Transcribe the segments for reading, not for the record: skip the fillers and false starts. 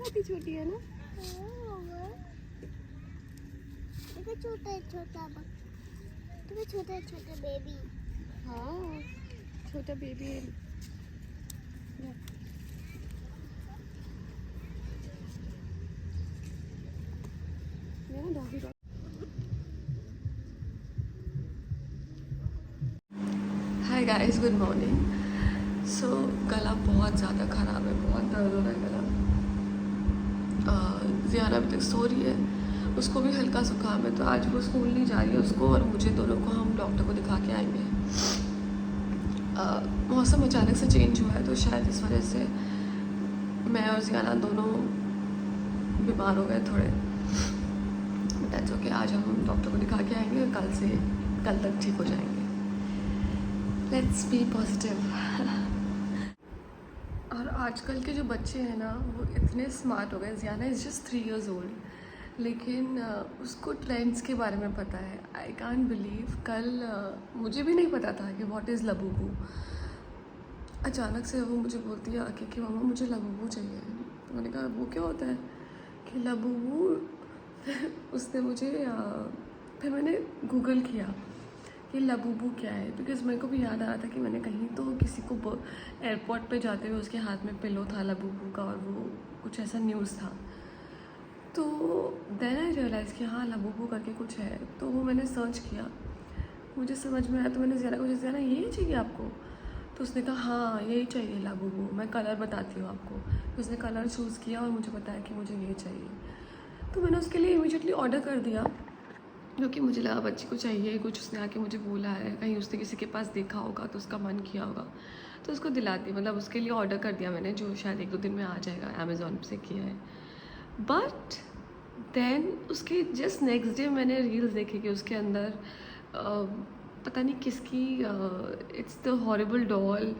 बहुत ही छोटी है ना। छोटा छोटा छोटा छोटा बेबी। हाँ छोटा बेबी है। मेरा doggy dog. Hi guys, good morning. So गला बहुत ज़्यादा ख़राब है, बहुत दर्द हो रहा है गला। ज़ियाना अभी तक सो रही है, उसको भी हल्का जुकाम है, तो आज वो स्कूल नहीं जा रही है। उसको और मुझे दोनों को हम डॉक्टर को दिखा के आएंगे। मौसम अचानक से चेंज हुआ है, तो शायद इस वजह से मैं और ज़ियाना दोनों बीमार हो गए थोड़े। बट ओके, आज हम डॉक्टर को दिखा के आएंगे और कल तक ठीक हो जाएंगे। Let's be positive. और आजकल के जो बच्चे हैं ना, वो इतने स्मार्ट हो गए। Ziana is just 3 years old, लेकिन उसको ट्रेंड्स के बारे में पता है। आई कांट बिलीव, कल मुझे भी नहीं पता था कि व्हाट इज़ लबूबू। अचानक से वो मुझे बोलती है आके कि मामा मुझे लबूबू चाहिए। तो मैंने कहा वो क्या होता है कि लबूबू। उसने मुझे फिर मैंने गूगल किया कि लबूबू क्या है, बिकॉज़ मेरे को भी याद आ रहा था कि मैंने कहीं तो किसी को एयरपोर्ट पे जाते हुए उसके हाथ में पिलो था लबूबू का, और वो कुछ ऐसा न्यूज़ था। तो देन आई रियलाइज़ कि हाँ लबूबू करके कुछ है। तो वो मैंने सर्च किया, मुझे समझ में आया। तो मैंने ज़्यादा कुछ ज़्यादा यही चाहिए आपको? तो उसने कहा हाँ यही चाहिए लबूबू, मैं कलर बताती हूँ आपको। तो उसने कलर चूज़ किया और मुझे बताया कि मुझे ये चाहिए। तो मैंने उसके लिए इमीडिएटली ऑर्डर कर दिया, क्योंकि मुझे लगा बच्ची को चाहिए कुछ। उसने आके मुझे बोला है, कहीं उसने किसी के पास देखा होगा तो उसका मन किया होगा, तो उसको दिलाती। मतलब उसके लिए ऑर्डर कर दिया मैंने, जो शायद 1-2 दिन में आ जाएगा। अमेज़ॉन से किया है। बट देन उसके जस्ट नेक्स्ट डे मैंने रील्स देखे कि उसके अंदर पता नहीं किसकी, इट्स द हॉरिबल डॉल।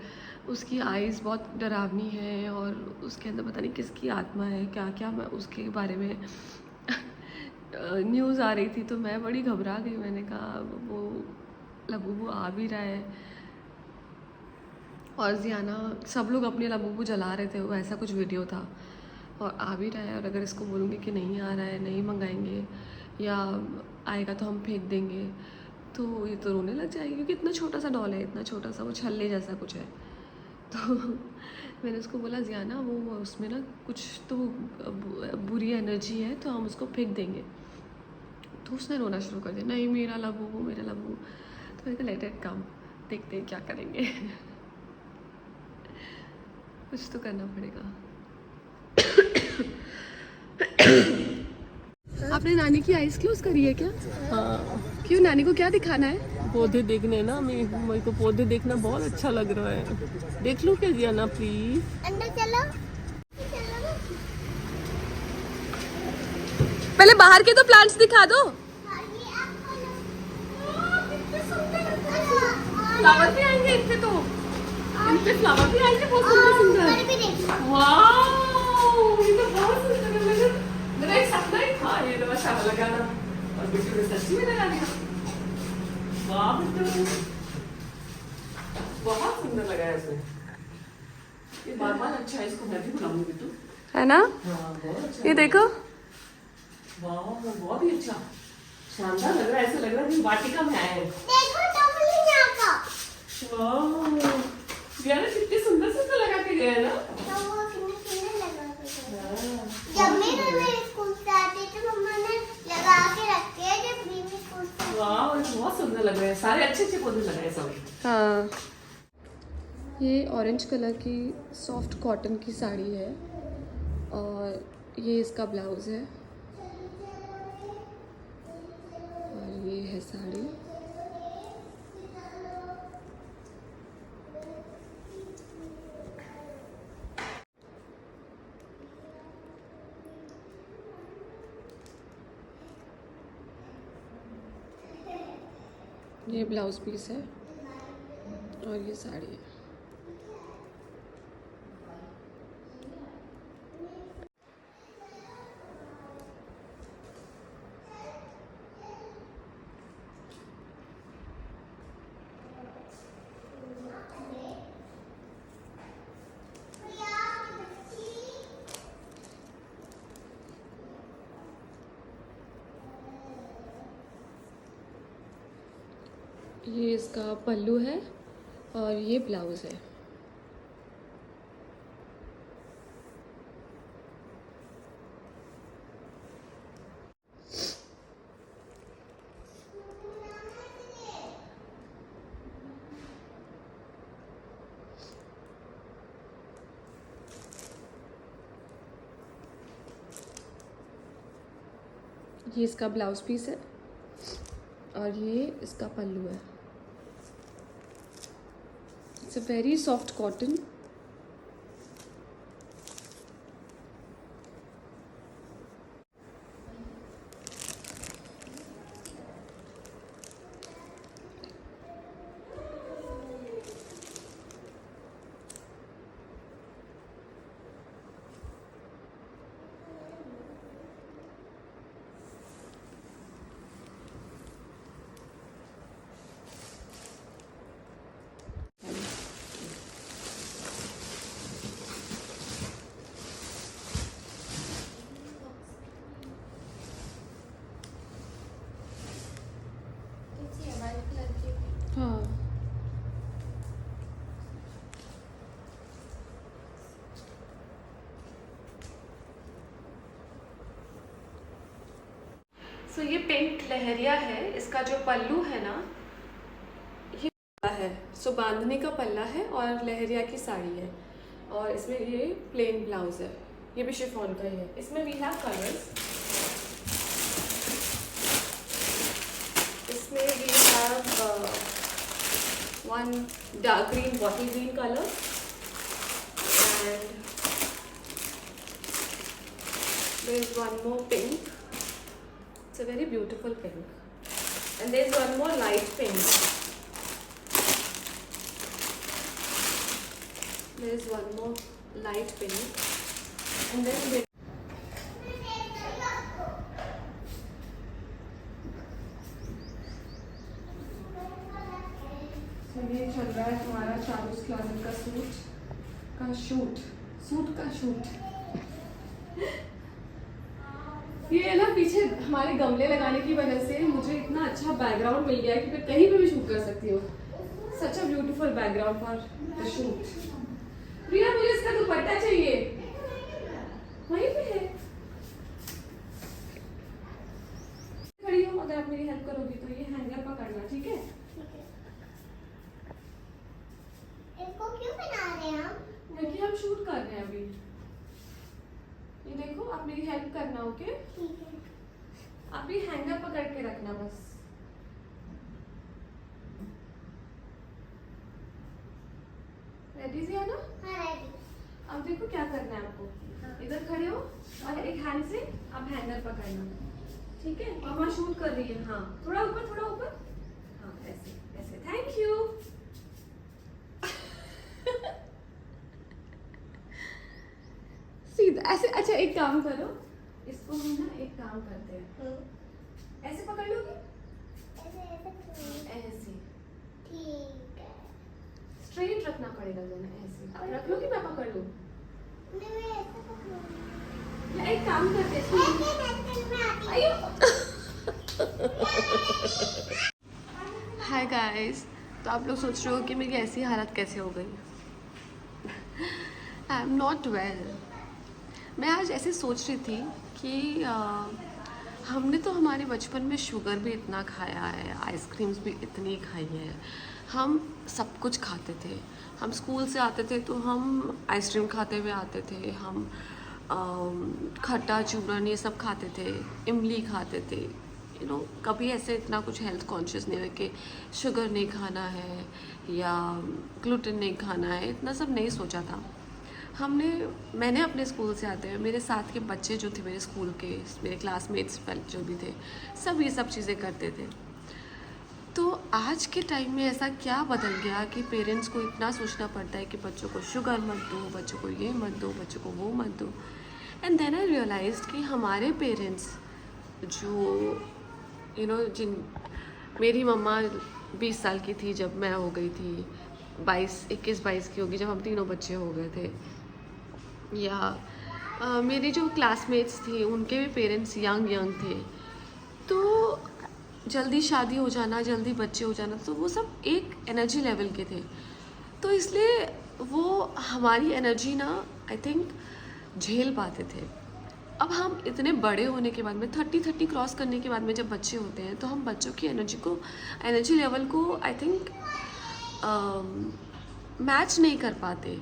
उसकी आइज़ बहुत डरावनी है, और उसके अंदर पता नहीं किसकी आत्मा है, क्या क्या। मैं उसके बारे में न्यूज़ आ रही थी, तो मैं बड़ी घबरा गई। मैंने कहा वो लबूबू आ भी रहा है, और ज़ियाना सब लोग अपने लबूबू जला रहे थे, वो ऐसा कुछ वीडियो था। और आ भी रहा है, और अगर इसको बोलूँगी कि नहीं आ रहा है, नहीं मंगाएंगे, या आएगा तो हम फेंक देंगे, तो ये तो रोने लग जाएगी, क्योंकि इतना छोटा सा डॉल है, इतना छोटा सा, वो छल्ले जैसा कुछ है। तो मैंने उसको बोला ज़ियाना वो उसमें ना कुछ तो बुरी एनर्जी है, तो हम उसको फेंक देंगे। तो उसने रोना शुरू कर दिया, नहीं मेरा लबूबू मेरा लबूबू। तो मैंने कहा लेट इट कम, देखते हैं क्या करेंगे। कुछ तो करना पड़ेगा। आपने नानी की आइस क्लोज करी है क्या? हाँ, क्यों, नानी को क्या दिखाना है? पौधे देखने ना, मेरे को पौधे देखना बहुत अच्छा लग रहा है। देख लो क्या जियाना प्लीज। अंदर चलो। पहले बाहर के तो प्लांट्स दिखा दो। फ्लावर भी आएंगे इन पे, तो इन पे फ्लावर भी आएंगे बहुत सुंदर सुंदर। वाओ, ये तो बहुत सुंदर है। मेरा एक सपना ही था ये वाला शावर लगाना, और बिट्टू ने सच्ची में लगा दिया। वाह बिट्टू, बहुत सुंदर लगा है इसमें। ये बार अच्छा है, इसको मैं भी बुलाऊंगी बिट्टू, है ना? हाँ बहुत अच्छा। ये देखो, वाह बहुत ही अच्छा, शानदार लग रहा है। ऐसा लग रहा है कि वाटिका में आए हैं। देखो डबल यहाँ का। वाह, यार कितने सुंदर सुंदर लगा के गए हैं ना। तो वो कितने सुंदर लगा के। जब मैं स्कूल से आती थी मम्मा ने लगा के रखे हैं, जब मैं स्कूल से। वाह बहुत सुंदर लग रहे हैं, सारे अच्छे अच्छे पौधे लग रहे हैं सब। हाँ, ये ऑरेंज कलर की सॉफ्ट कॉटन की साड़ी है, और ये इसका ब्लाउज है, और ये है साड़ी। ये ब्लाउज पीस है, और ये साड़ी है। ये इसका पल्लू है और ये ब्लाउज़ है। ये इसका ब्लाउज पीस है और ये इसका पल्लू है। It's a very soft cotton. हाँ, सो ये पिंक लहरिया है। इसका जो पल्लू है ना ये है, सो बांधने का पल्ला है और लहरिया की साड़ी है और इसमें ये प्लेन ब्लाउज है। ये भी शिफॉन का ही है। इसमें वी हैव कलर्स। इसमें we have one dark green bottle green color and there is one more pink. It's a very beautiful pink and there is one more light pink. There is one more light pink and then there ये चल रहा है हमारा चारूस closet का shoot. ये ना पीछे हमारे गमले लगाने की वजह से मुझे इतना अच्छा बैकग्राउंड मिल गया है कि मैं कहीं पे भी शूट कर सकती हूँ। Such a beautiful background for the shoot. Priya मुझे इसका दुपट्टा चाहिए, वहीं पे है। खड़ी हो, अगर आप मेरी हेल्प करोगी तो ये हैंगर पकड़ना, ठीक है? इसको क्यों बना रहे हैं हम? क्योंकि हम शूट कर रहे हैं अभी। ये देखो, आप मेरी हेल्प करना, ओके? ठीक है। आप ये हैंगर पकड़ के रखना बस। रेडी से आना? हाँ रेडी। अब देखो क्या करना है आपको। इधर खड़े हो और एक हैंड से आप हैंगर पकड़ना, ठीक है? मामा शूट कर रही है। हाँ, थोड़ा ऊपर। हाँ, ऐसे। Thank you. सीधा ऐसे। अच्छा, एक काम करो, इसको हम ना एक काम करते हैं, ऐसे पकड़ लोगे? ऐसे। ठीक है। स्ट्रेट रखना पड़ेगा दोनों, ऐसे। आप रख लो कि मैं पकड़ लूं? नहीं, मैं ऐसे पकड़ूंगी। या एक काम करते हैं, हाय गाइस। तो आप लोग सोच रहे हो कि मेरी ऐसी हालत कैसे हो गई। I am not well. मैं आज ऐसे सोच रही थी कि हमने तो हमारे बचपन में शुगर भी इतना खाया है, आइसक्रीम्स भी इतनी खाई है, हम सब कुछ खाते थे। हम स्कूल से आते थे तो हम आइसक्रीम खाते हुए आते थे, हम खट्टा चूरन ये सब खाते थे, इमली खाते थे। कभी ऐसे इतना कुछ हेल्थ कॉन्शियस नहीं है कि शुगर नहीं खाना है या ग्लूटेन नहीं खाना है, इतना सब नहीं सोचा था। मैंने अपने स्कूल से आते हुए, मेरे साथ के बच्चे जो थे मेरे स्कूल के, मेरे क्लासमेट्स जो भी थे, सब ये सब चीज़ें करते थे। तो आज के टाइम में ऐसा क्या बदल गया कि पेरेंट्स को इतना सोचना पड़ता है कि बच्चों को शुगर मत दो, बच्चों को ये मत दो, बच्चों को वो मत दो। एंड देन आई रियलाइज्ड कि हमारे पेरेंट्स जो मेरी मम्मा 20 साल की थी जब मैं हो गई थी, 21-22 की होगी जब हम तीनों बच्चे हो गए थे, या मेरी जो क्लासमेट्स थी उनके भी पेरेंट्स यंग थे। तो जल्दी शादी हो जाना, जल्दी बच्चे हो जाना, तो वो सब एक एनर्जी लेवल के थे। तो इसलिए वो हमारी एनर्जी ना आई थिंक झेल पाते थे। अब हम इतने बड़े होने के बाद में 30 क्रॉस करने के बाद में जब बच्चे होते हैं तो हम बच्चों की एनर्जी लेवल को आई थिंक मैच नहीं कर पाते।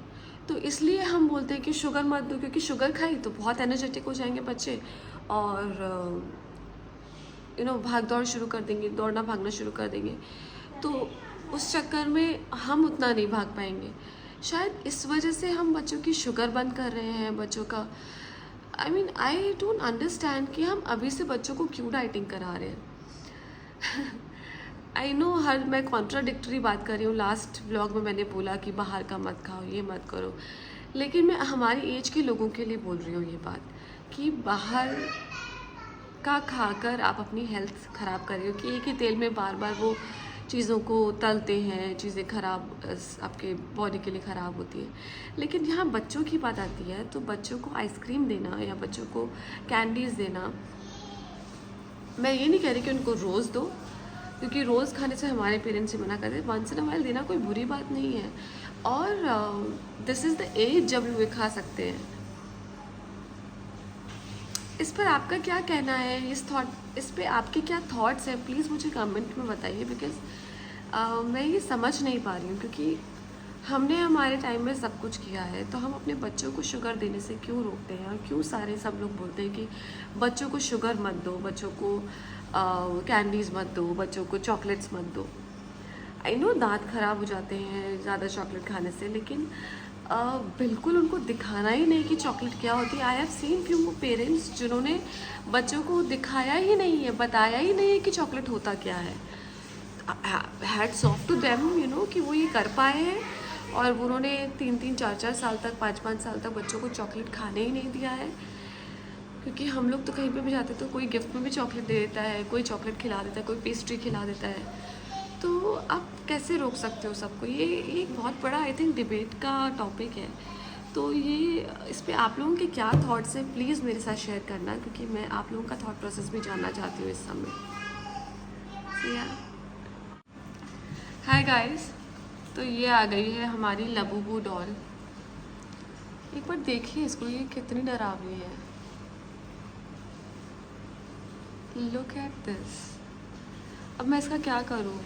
तो इसलिए हम बोलते हैं कि शुगर मत दो, क्योंकि शुगर खाई तो बहुत एनर्जेटिक हो जाएंगे बच्चे और भाग दौड़ शुरू कर देंगे, दौड़ना भागना शुरू कर देंगे। तो उस चक्कर में हम उतना नहीं भाग पाएंगे। शायद इस वजह से हम बच्चों की शुगर बंद कर रहे हैं, बच्चों का आई डोंट अंडरस्टैंड कि हम अभी से बच्चों को क्यों डाइटिंग करा रहे हैं। आई नो मैं कॉन्ट्राडिक्टरी बात कर रही हूँ। लास्ट व्लॉग में मैंने बोला कि बाहर का मत खाओ, ये मत करो, लेकिन मैं हमारी एज के लोगों के लिए बोल रही हूँ ये बात कि बाहर का खाकर आप अपनी हेल्थ ख़राब कर रहे हो कि एक ही तेल में बार बार वो चीज़ों को तलते हैं, चीज़ें ख़राब आपके बॉडी के लिए ख़राब होती है। लेकिन यहाँ बच्चों की बात आती है तो बच्चों को आइसक्रीम देना या बच्चों को कैंडीज़ देना, मैं ये नहीं कह रही कि उनको रोज़ दो, क्योंकि रोज़ खाने से हमारे पेरेंट्स ही मना करते हैं। वंस इन अ वाइल देना कोई बुरी बात नहीं है, और दिस इज़ द एज जब वे खा सकते हैं। इस पर आपका क्या कहना है? इस पे आपके क्या थॉट्स हैं? प्लीज़ मुझे कमेंट में बताइए, बिकॉज़ मैं ये समझ नहीं पा रही हूँ। क्योंकि हमने हमारे टाइम में सब कुछ किया है, तो हम अपने बच्चों को शुगर देने से क्यों रोकते हैं? और क्यों सब लोग बोलते हैं कि बच्चों को शुगर मत दो, बच्चों को कैंडीज़ मत दो, बच्चों को चॉकलेट्स मत दो। आई नो दांत ख़राब हो जाते हैं ज़्यादा चॉकलेट खाने से, लेकिन बिल्कुल उनको दिखाना ही नहीं कि चॉकलेट क्या होती है। I have seen few parents जिन्होंने बच्चों को दिखाया ही नहीं है, बताया ही नहीं है कि चॉकलेट होता क्या है। हैट्स ऑफ टू देम कि वो ये कर पाए हैं, और उन्होंने 3-3, 4-4 साल तक, 5-5 साल तक बच्चों को चॉकलेट खाने ही नहीं दिया है। क्योंकि हम लोग तो कहीं पे भी जाते तो कोई गिफ्ट में भी चॉकलेट दे देता है, कोई चॉकलेट खिला देता है, कोई पेस्ट्री खिला देता है। तो आप कैसे रोक सकते हो सबको? ये एक बहुत बड़ा आई थिंक डिबेट का टॉपिक है। तो ये इस पे आप लोगों के क्या थॉट्स हैं, प्लीज़ मेरे साथ शेयर करना, क्योंकि मैं आप लोगों का थॉट प्रोसेस भी जानना चाहती हूँ इस समय। हाय गाइस, तो ये आ गई है हमारी लबूबू डॉल। एक बार देखिए इसको, ये कितनी डरावनी है। Look at this. अब मैं इसका क्या करूँ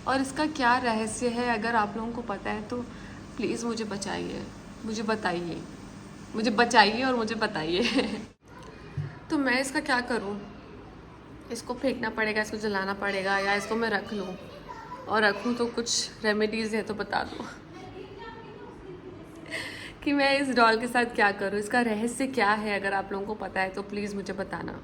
और इसका क्या रहस्य है? अगर आप लोगों को पता है तो प्लीज़ मुझे बचाइए, मुझे बताइए, मुझे बचाइए और मुझे बताइए। तो मैं इसका क्या करूँ? इसको फेंकना पड़ेगा, इसको जलाना पड़ेगा, या इसको मैं रख लूँ? और रखूँ तो कुछ रेमेडीज़ है तो बता दो कि मैं इस डॉल के साथ क्या करूँ, इसका रहस्य क्या है? अगर आप लोगों को पता है तो प्लीज़ मुझे बताना।